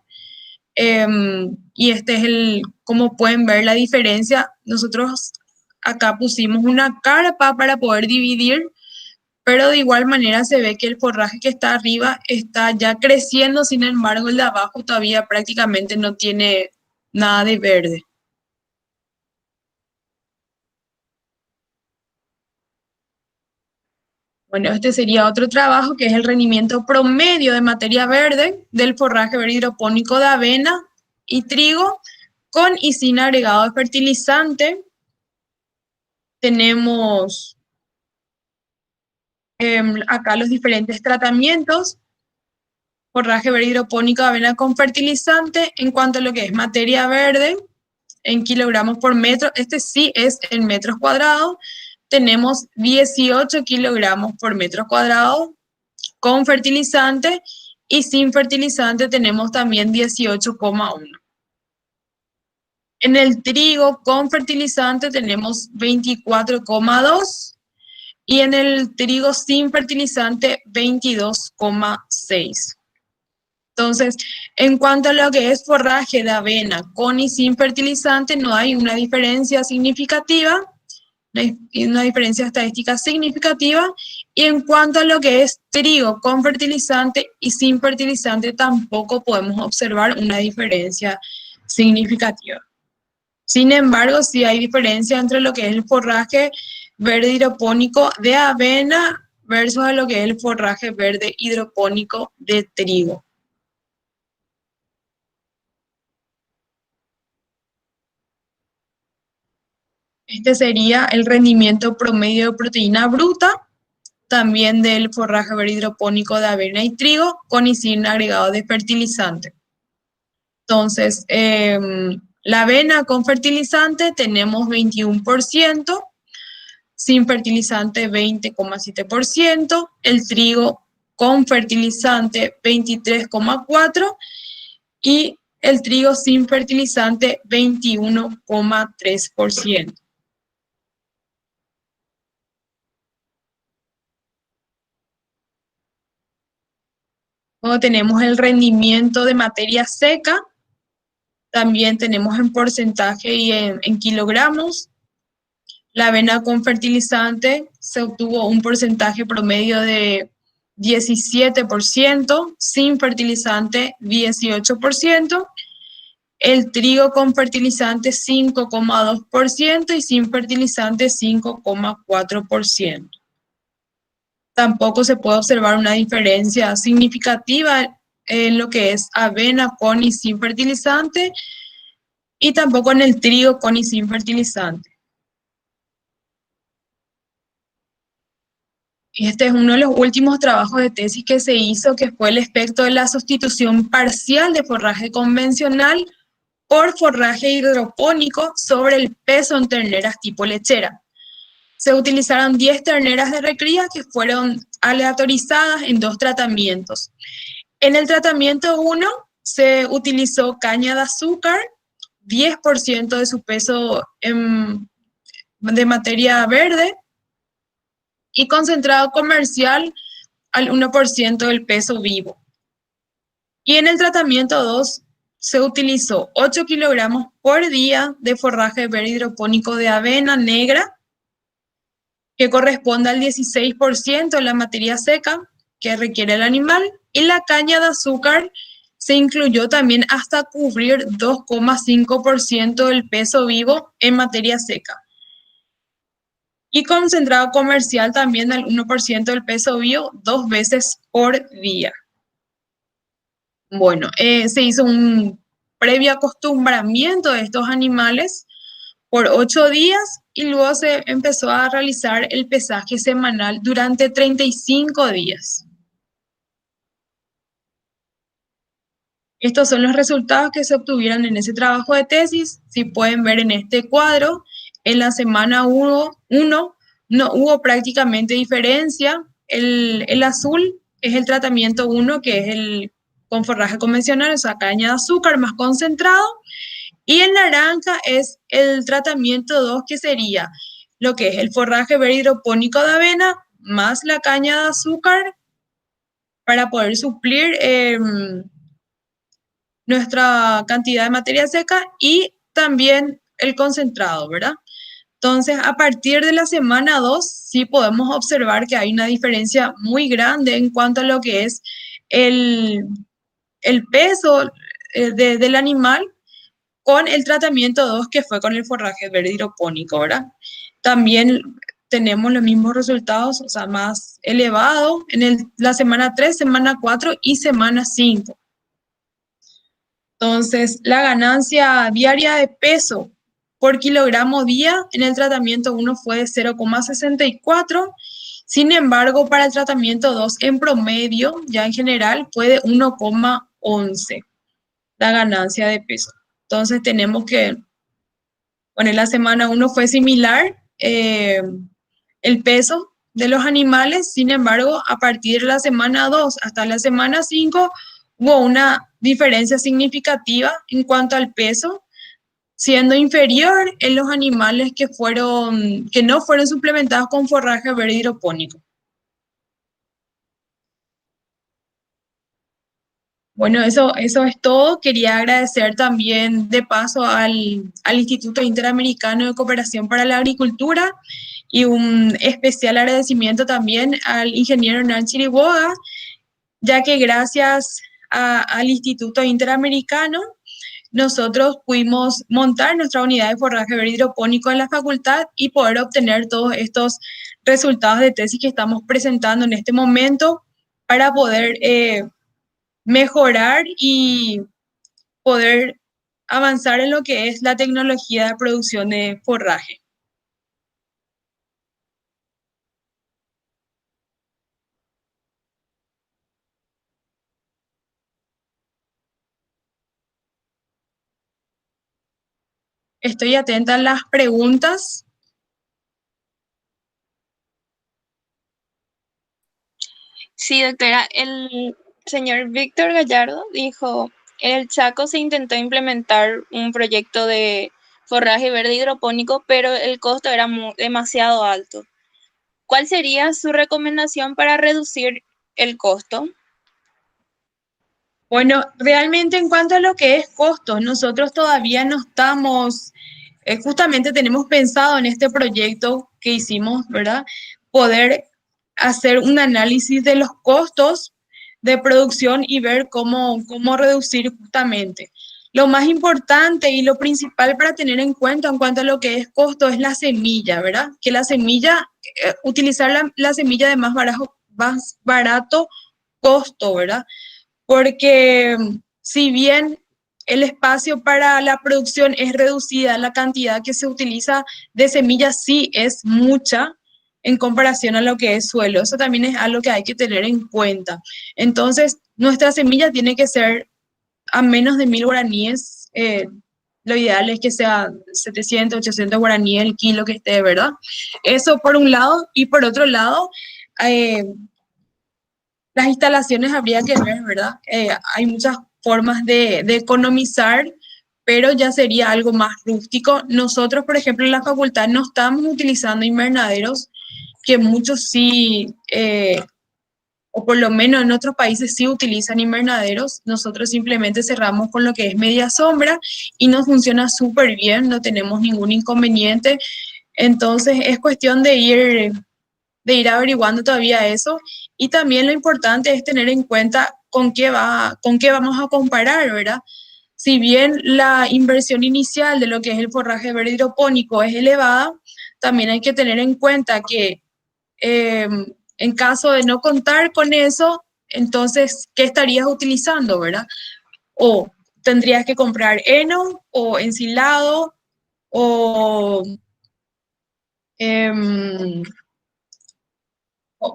Y este es como pueden ver la diferencia. Nosotros acá pusimos una carpa para poder dividir, pero de igual manera se ve que el forraje que está arriba está ya creciendo, sin embargo el de abajo todavía prácticamente no tiene nada de verde. Bueno, este sería otro trabajo que es el rendimiento promedio de materia verde del forraje verde hidropónico de avena y trigo con y sin agregado de fertilizante. Tenemos acá los diferentes tratamientos. Forraje verde hidropónico de avena con fertilizante en cuanto a lo que es materia verde en kilogramos por metro. Este sí es en metros cuadrados. Tenemos 18 kilogramos por metro cuadrado con fertilizante y sin fertilizante tenemos también 18,1. En el trigo con fertilizante tenemos 24,2 y en el trigo sin fertilizante 22,6. Entonces, en cuanto a lo que es forraje de avena con y sin fertilizante, no hay una diferencia significativa, no hay una diferencia estadística significativa. Y en cuanto a lo que es trigo con fertilizante y sin fertilizante, tampoco podemos observar una diferencia significativa. Sin embargo, sí hay diferencia entre lo que es el forraje verde hidropónico de avena versus a lo que es el forraje verde hidropónico de trigo. Este sería el rendimiento promedio de proteína bruta, también del forraje verde hidropónico de avena y trigo, con y sin agregado de fertilizante. Entonces, la avena con fertilizante tenemos 21%, sin fertilizante 20,7%, el trigo con fertilizante 23,4% y el trigo sin fertilizante 21,3%. Luego tenemos el rendimiento de materia seca, también tenemos en porcentaje y en kilogramos. La avena con fertilizante se obtuvo un porcentaje promedio de 17%, sin fertilizante 18%, el trigo con fertilizante 5,2% y sin fertilizante 5,4%. Tampoco se puede observar una diferencia significativa en lo que es avena con y sin fertilizante y tampoco en el trigo con y sin fertilizante. Este es uno de los últimos trabajos de tesis que se hizo, que fue el efecto de la sustitución parcial de forraje convencional por forraje hidropónico sobre el peso en terneras tipo lechera. Se utilizaron 10 terneras de recría que fueron aleatorizadas en 2 tratamientos. En el tratamiento 1 se utilizó caña de azúcar, 10% de su peso de materia verde, y concentrado comercial al 1% del peso vivo. Y en el tratamiento 2 se utilizó 8 kilogramos por día de forraje verde hidropónico de avena negra, que corresponde al 16% de la materia seca que requiere el animal, y la caña de azúcar se incluyó también hasta cubrir 2,5% del peso vivo en materia seca. Y concentrado comercial también al 1% del peso vivo 2 veces por día. Bueno, se hizo un previo acostumbramiento de estos animales por 8 días y luego se empezó a realizar el pesaje semanal durante 35 días. Estos son los resultados que se obtuvieron en ese trabajo de tesis. Si pueden ver en este cuadro, en la semana 1 no hubo prácticamente diferencia. El azul es el tratamiento 1, que es el con forraje convencional, o sea, caña de azúcar más concentrado. Y el naranja es el tratamiento 2, que sería lo que es el forraje verde hidropónico de avena más la caña de azúcar para poder suplir nuestra cantidad de materia seca y también el concentrado, ¿verdad? Entonces, a partir de la semana 2, sí podemos observar que hay una diferencia muy grande en cuanto a lo que es el peso del animal con el tratamiento 2, que fue con el forraje verde hidropónico, ¿verdad? También tenemos los mismos resultados, o sea, más elevados en la semana 3, semana 4 y semana 5. Entonces, la ganancia diaria de peso por kilogramo día en el tratamiento 1 fue de 0,64. Sin embargo, para el tratamiento 2 en promedio, ya en general, fue de 1,11 la ganancia de peso. Entonces, tenemos que, bueno, en la semana 1 fue similar el peso de los animales. Sin embargo, a partir de la semana 2 hasta la semana 5, hubo una diferencia significativa en cuanto al peso, siendo inferior en los animales que no fueron suplementados con forraje verde hidropónico. Bueno, eso es todo. Quería agradecer también de paso al Instituto Interamericano de Cooperación para la Agricultura y un especial agradecimiento también al ingeniero Hernán Chiriboga, ya que gracias al Instituto Interamericano nosotros pudimos montar nuestra unidad de forraje verde hidropónico en la facultad y poder obtener todos estos resultados de tesis que estamos presentando en este momento para poder mejorar y poder avanzar en lo que es la tecnología de producción de forraje. Estoy atenta a las preguntas. Sí, doctora, el señor Víctor Gallardo dijo, en el Chaco se intentó implementar un proyecto de forraje verde hidropónico, pero el costo era demasiado alto. ¿Cuál sería su recomendación para reducir el costo? Bueno, realmente en cuanto a lo que es costos, nosotros todavía no estamos, justamente tenemos pensado en este proyecto que hicimos, ¿verdad? Poder hacer un análisis de los costos de producción y ver cómo reducir justamente. Lo más importante y lo principal para tener en cuenta en cuanto a lo que es costo es la semilla, ¿verdad? Que la semilla, utilizar la semilla de más barato costo, ¿verdad? Porque si bien el espacio para la producción es reducida, la cantidad que se utiliza de semillas sí es mucha, en comparación a lo que es suelo. Eso también es algo que hay que tener en cuenta. Entonces, nuestra semilla tiene que ser a menos de 1000 guaraníes. Lo ideal es que sea 700, 800 guaraníes el kilo que esté, ¿verdad? Eso por un lado. Y por otro lado, eh, las instalaciones habría que ver, ¿verdad? Hay muchas formas de economizar, pero ya sería algo más rústico. Nosotros, por ejemplo, en la facultad no estamos utilizando invernaderos, que muchos sí, o por lo menos en otros países sí utilizan invernaderos. Nosotros simplemente cerramos con lo que es media sombra y nos funciona súper bien, no tenemos ningún inconveniente. Entonces es cuestión de ir averiguando todavía eso. Y también lo importante es tener en cuenta con qué vamos a comparar, ¿verdad? Si bien la inversión inicial de lo que es el forraje verde hidropónico es elevada, también hay que tener en cuenta que eh, en caso de no contar con eso, entonces, ¿qué estarías utilizando, verdad? O tendrías que comprar heno o ensilado o em,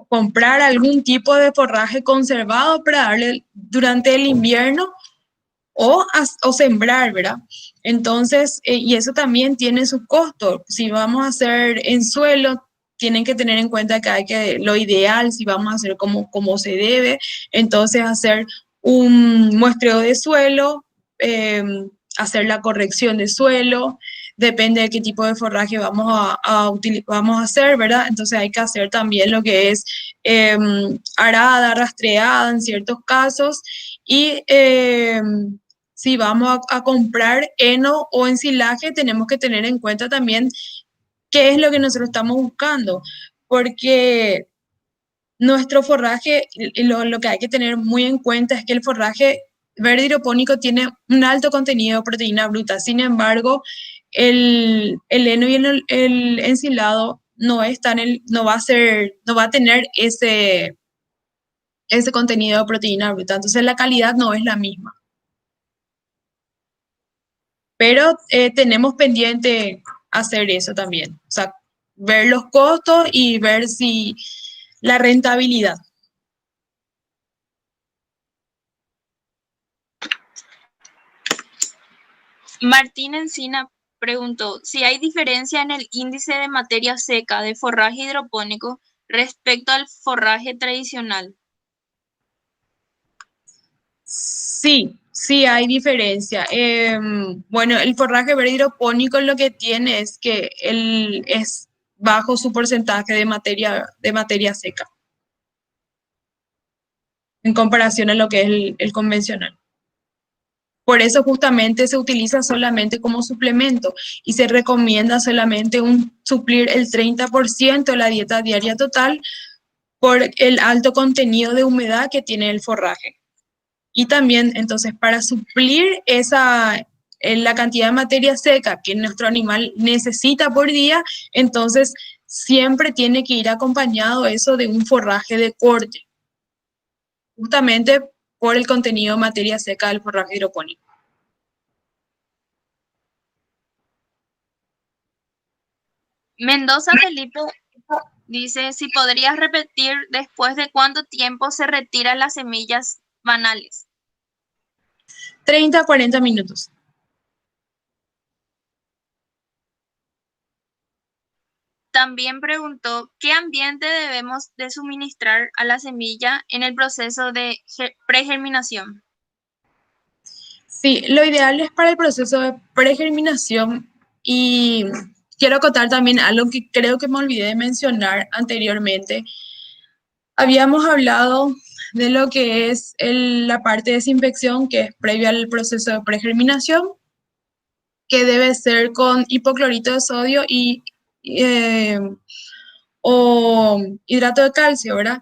comprar algún tipo de forraje conservado para darle durante el invierno o sembrar, ¿verdad? Entonces, y eso también tiene su costo. Si vamos a hacer en suelo, tienen que tener en cuenta que hay que, lo ideal, si vamos a hacer como se debe, entonces hacer un muestreo de suelo, eh, hacer la corrección de suelo, depende de qué tipo de forraje vamos a hacer, ¿verdad? Entonces hay que hacer también lo que es arada, rastreada en ciertos casos y si vamos a comprar heno o ensilaje, tenemos que tener en cuenta también qué es lo que nosotros estamos buscando, porque nuestro forraje, lo que hay que tener muy en cuenta es que el forraje verde hidropónico tiene un alto contenido de proteína bruta. Sin embargo, el heno y el ensilado no es tan no va a ser, no va a tener ese contenido de proteína bruta. Entonces la calidad no es la misma. Pero tenemos pendiente hacer eso también. O sea, ver los costos y ver si la rentabilidad. Martín Encina preguntó si hay diferencia en el índice de materia seca de forraje hidropónico respecto al forraje tradicional. Sí, sí hay diferencia. Bueno, el forraje verde hidropónico lo que tiene es que es bajo su porcentaje de materia seca en comparación a lo que es el convencional. Por eso justamente se utiliza solamente como suplemento y se recomienda solamente suplir el 30% de la dieta diaria total por el alto contenido de humedad que tiene el forraje. Y también, entonces, para suplir la cantidad de materia seca que nuestro animal necesita por día, entonces siempre tiene que ir acompañado eso de un forraje de corte, justamente por el contenido de materia seca del forraje hidropónico. Mendoza Felipe dice si podrías repetir después de cuánto tiempo se retiran las semillas banales. 30 a 40 minutos. También preguntó qué ambiente debemos de suministrar a la semilla en el proceso de pregerminación. Sí, lo ideal es para el proceso de pregerminación y quiero acotar también algo que creo que me olvidé de mencionar anteriormente. Habíamos hablado de lo que es la parte de desinfección que es previa al proceso de pregerminación, que debe ser con hipoclorito de sodio eh, o hidrato de calcio, ¿verdad?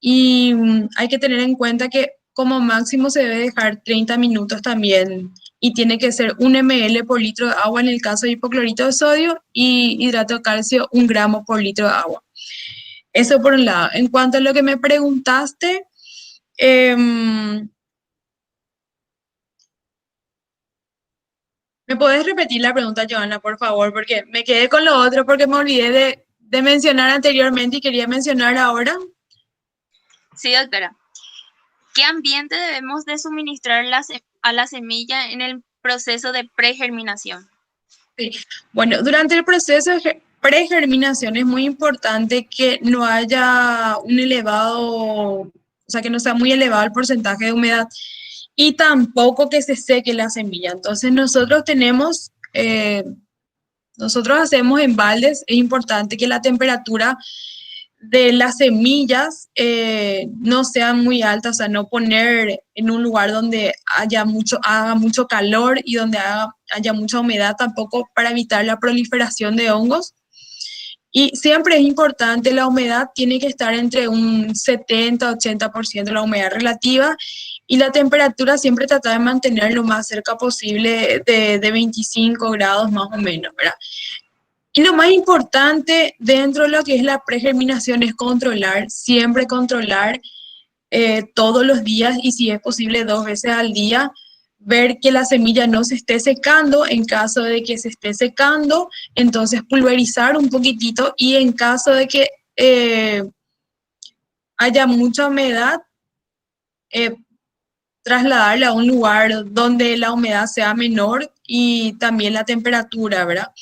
Y hay que tener en cuenta que como máximo se debe dejar 30 minutos también y tiene que ser 1 ml por litro de agua en el caso de hipoclorito de sodio y hidrato de calcio 1 gramo por litro de agua. Eso por un lado. En cuanto a lo que me preguntaste, ¿me podés repetir la pregunta, Joana, por favor? Porque me quedé con lo otro porque me olvidé de mencionar anteriormente y quería mencionar ahora. Sí, doctora. ¿Qué ambiente debemos de suministrar a la semilla en el proceso de pregerminación? Sí. Bueno, durante el proceso de pregerminación es muy importante que no haya un elevado, o sea, que no sea muy elevado el porcentaje de humedad y tampoco que se seque la semilla. Entonces nosotros hacemos en baldes, es importante que la temperatura de las semillas no sean muy altas, o sea, no poner en un lugar donde haga mucho calor y donde haya mucha humedad tampoco para evitar la proliferación de hongos. Y siempre es importante, la humedad tiene que estar entre un 70-80% de la humedad relativa y la temperatura siempre tratar de mantener lo más cerca posible de 25 grados más o menos, ¿verdad? Y lo más importante dentro de lo que es la pregerminación es controlar, siempre controlar todos los días y si es posible 2 veces al día, ver que la semilla no se esté secando. En caso de que se esté secando, entonces pulverizar un poquitito y en caso de que haya mucha humedad, eh, trasladarla a un lugar donde la humedad sea menor y también la temperatura, ¿verdad?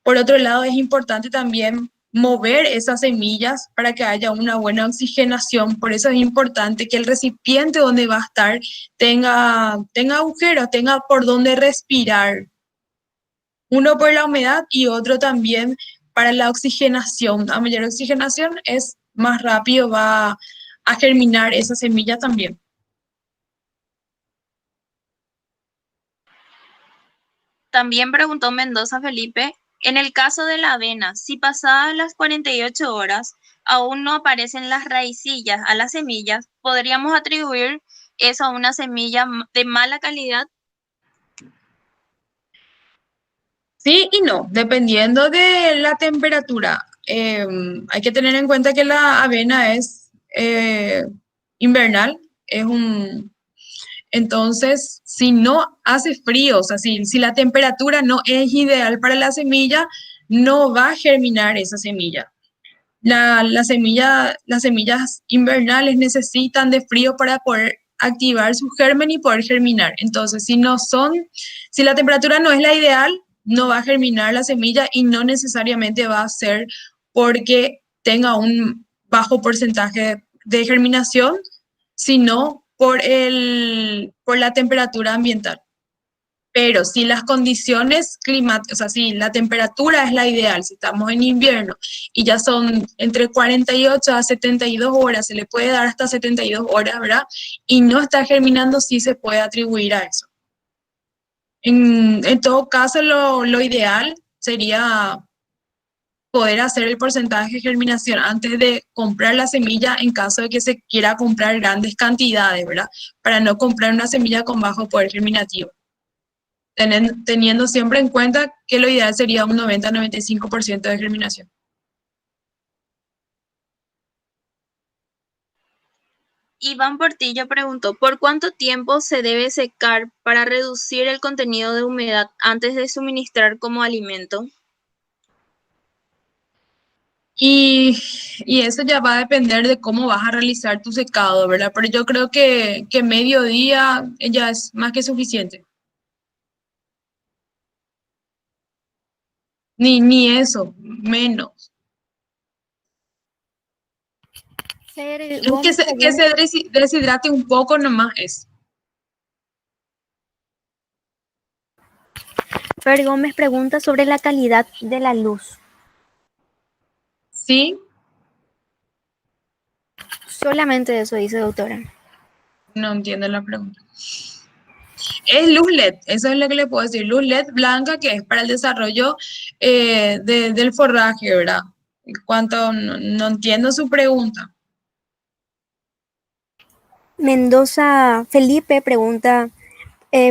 Por otro lado, es importante también mover esas semillas para que haya una buena oxigenación. Por eso es importante que el recipiente donde va a estar tenga agujeros, tenga por donde respirar. Uno por la humedad y otro también para la oxigenación. A mayor oxigenación es más rápido va a germinar esa semilla también. También preguntó Mendoza Felipe, en el caso de la avena, si pasadas las 48 horas aún no aparecen las raicillas a las semillas, ¿podríamos atribuir eso a una semilla de mala calidad? Sí y no, dependiendo de la temperatura. Hay que tener en cuenta que la avena es invernal, entonces si no hace frío, o sea, si la temperatura no es ideal para la semilla, no va a germinar esa semilla. Las semillas invernales necesitan de frío para poder activar su germen y poder germinar. Entonces, si la temperatura no es la ideal, no va a germinar la semilla y no necesariamente va a ser porque tenga un bajo porcentaje de germinación, sino por la temperatura ambiental. Pero si las condiciones climáticas, o sea, si la temperatura es la ideal, si estamos en invierno y ya son entre 48 a 72 horas, se le puede dar hasta 72 horas, ¿verdad? Y no está germinando, sí se puede atribuir a eso. En todo caso, lo ideal sería poder hacer el porcentaje de germinación antes de comprar la semilla en caso de que se quiera comprar grandes cantidades, ¿verdad? Para no comprar una semilla con bajo poder germinativo. Teniendo siempre en cuenta que lo ideal sería un 90-95% de germinación. Iván Portillo preguntó, ¿por cuánto tiempo se debe secar para reducir el contenido de humedad antes de suministrar como alimento? Y eso ya va a depender de cómo vas a realizar tu secado, ¿verdad? Pero yo creo que medio día ya es más que suficiente. Ni eso, menos. Fer Que Gómez se deshidrate un poco nomás es. Fer Gómez pregunta sobre la calidad de la luz. ¿Sí? Solamente eso dice, doctora. No entiendo la pregunta. Es luz LED, eso es lo que le puedo decir. Luz LED blanca que es para el desarrollo del forraje, ¿verdad? En cuanto no entiendo su pregunta. Mendoza Felipe pregunta,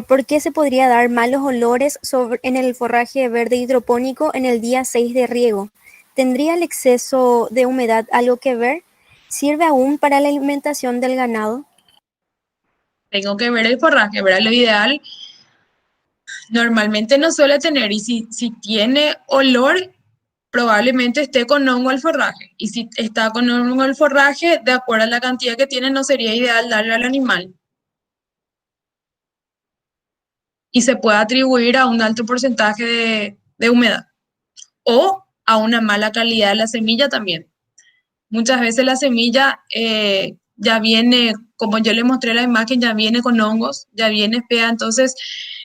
¿por qué se podría dar malos olores en el forraje verde hidropónico en el día 6 de riego? ¿Tendría el exceso de humedad algo que ver? ¿Sirve aún para la alimentación del ganado? Tengo que ver el forraje, ¿verdad? Lo ideal normalmente no suele tener, y si tiene olor, probablemente esté con hongo el forraje. Y si está con hongo el forraje, de acuerdo a la cantidad que tiene, no sería ideal darle al animal. Y se puede atribuir a un alto porcentaje de humedad o a una mala calidad de la semilla también. Muchas veces la semilla ya viene, como yo le mostré la imagen, ya viene con hongos, ya viene fea. Entonces,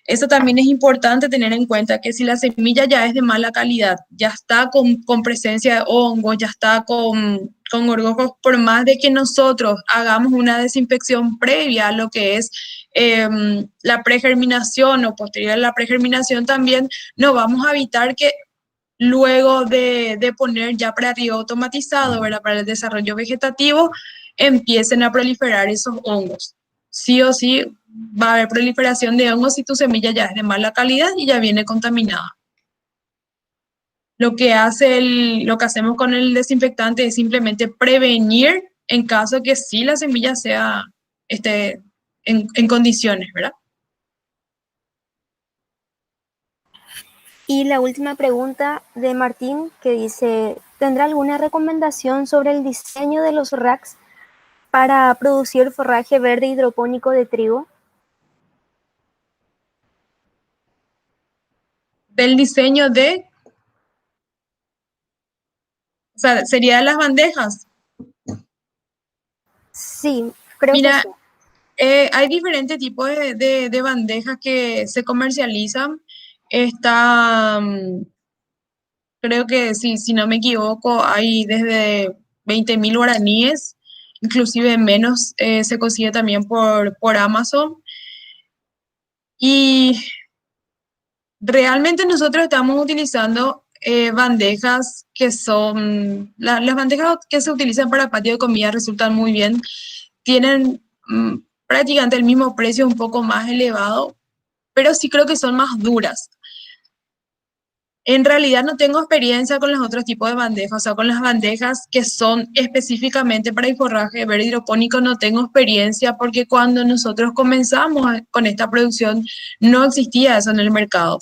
eso también es importante tener en cuenta, que si la semilla ya es de mala calidad, ya está con presencia de hongos, ya está con gorgojos, por más de que nosotros hagamos una desinfección previa a lo que es la pregerminación o posterior a la pregerminación también, no vamos a evitar que luego de poner ya para riego automatizado, ¿verdad? Para el desarrollo vegetativo, empiecen a proliferar esos hongos. Sí o sí va a haber proliferación de hongos si tu semilla ya es de mala calidad y ya viene contaminada. Lo que hacemos con el desinfectante es simplemente prevenir en caso que sí la semilla sea en condiciones, ¿verdad? Y la última pregunta de Martín, que dice, ¿tendrá alguna recomendación sobre el diseño de los racks para producir forraje verde hidropónico de trigo? Del diseño o sea, sería de las bandejas. Sí, creo que Mira, sí. hay diferentes tipos de bandejas que se comercializan. Está, creo que si no me equivoco, hay desde 20.000 guaraníes, inclusive menos, se consigue también por Amazon. Y realmente nosotros estamos utilizando bandejas que son, las bandejas que se utilizan para patio de comida resultan muy bien, tienen prácticamente el mismo precio, un poco más elevado, pero sí creo que son más duras. En realidad no tengo experiencia con los otros tipos de bandejas, o sea, con las bandejas que son específicamente para el forraje verde hidropónico no tengo experiencia, porque cuando nosotros comenzamos con esta producción no existía eso en el mercado.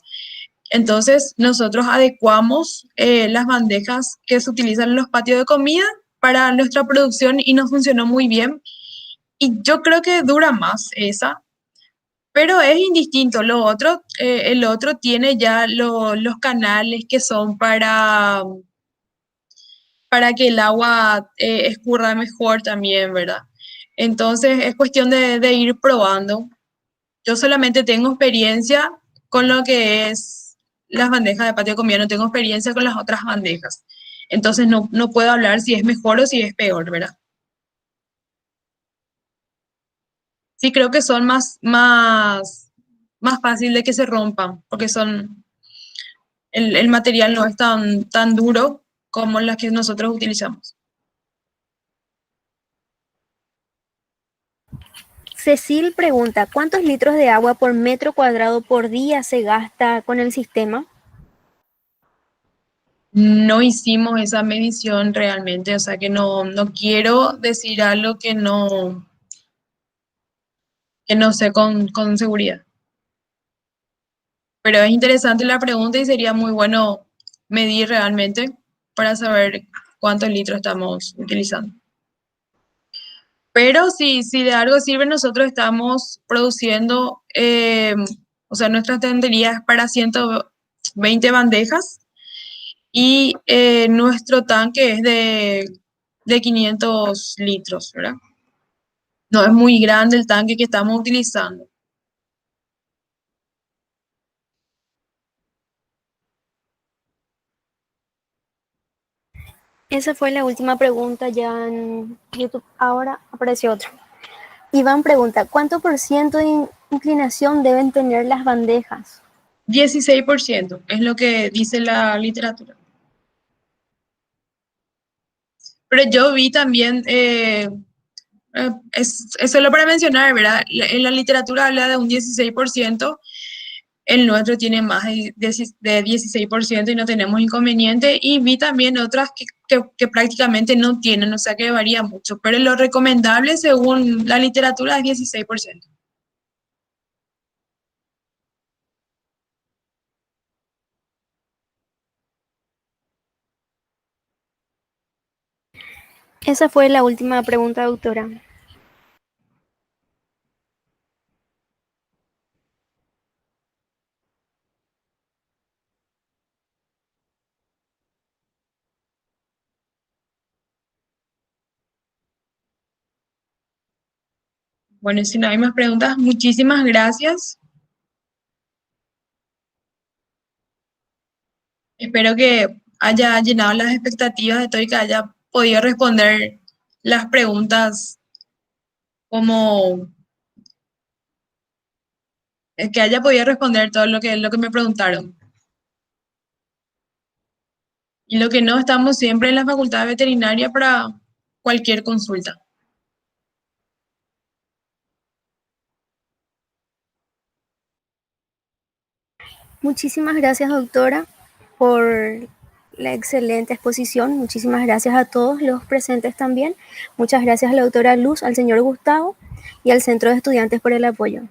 Entonces nosotros adecuamos las bandejas que se utilizan en los patios de comida para nuestra producción y nos funcionó muy bien. Y yo creo que dura más esa, pero es indistinto. Lo otro, el otro tiene ya los canales que son para que el agua escurra mejor también, ¿verdad? Entonces es cuestión de ir probando. Yo solamente tengo experiencia con lo que es las bandejas de patio de comida, no tengo experiencia con las otras bandejas. Entonces no puedo hablar si es mejor o si es peor, ¿verdad? Sí, creo que son más fácil de que se rompan, porque el material no es tan duro como las que nosotros utilizamos. Cecil pregunta, ¿cuántos litros de agua por metro cuadrado por día se gasta con el sistema? No hicimos esa medición realmente, o sea que no quiero decir algo que no sé con seguridad. Pero es interesante la pregunta y sería muy bueno medir realmente para saber cuántos litros estamos utilizando. Pero si de algo sirve, nosotros estamos produciendo, o sea, nuestra tendería es para 120 bandejas y nuestro tanque es de 500 litros, ¿verdad? No es muy grande el tanque que estamos utilizando. Esa fue la última pregunta ya en YouTube. Ahora apareció otra. Iván pregunta, ¿cuánto por ciento de inclinación deben tener las bandejas? 16% es lo que dice la literatura. Pero yo vi también, es solo para mencionar, ¿verdad? En la literatura habla de un 16%, el nuestro tiene más de 16% y no tenemos inconveniente. Y vi también otras que prácticamente no tienen, o sea que varía mucho. Pero lo recomendable según la literatura es 16%. Esa fue la última pregunta, doctora. Bueno, si no hay más preguntas, muchísimas gracias. Espero que haya llenado las expectativas de todo y que haya podido responder las preguntas como que haya podido responder todo lo que me preguntaron. Y lo que no, estamos siempre en la Facultad Veterinaria para cualquier consulta. Muchísimas gracias, doctora, por la excelente exposición. Muchísimas gracias a todos los presentes también. Muchas gracias a la doctora Luz, al señor Gustavo y al Centro de Estudiantes por el apoyo.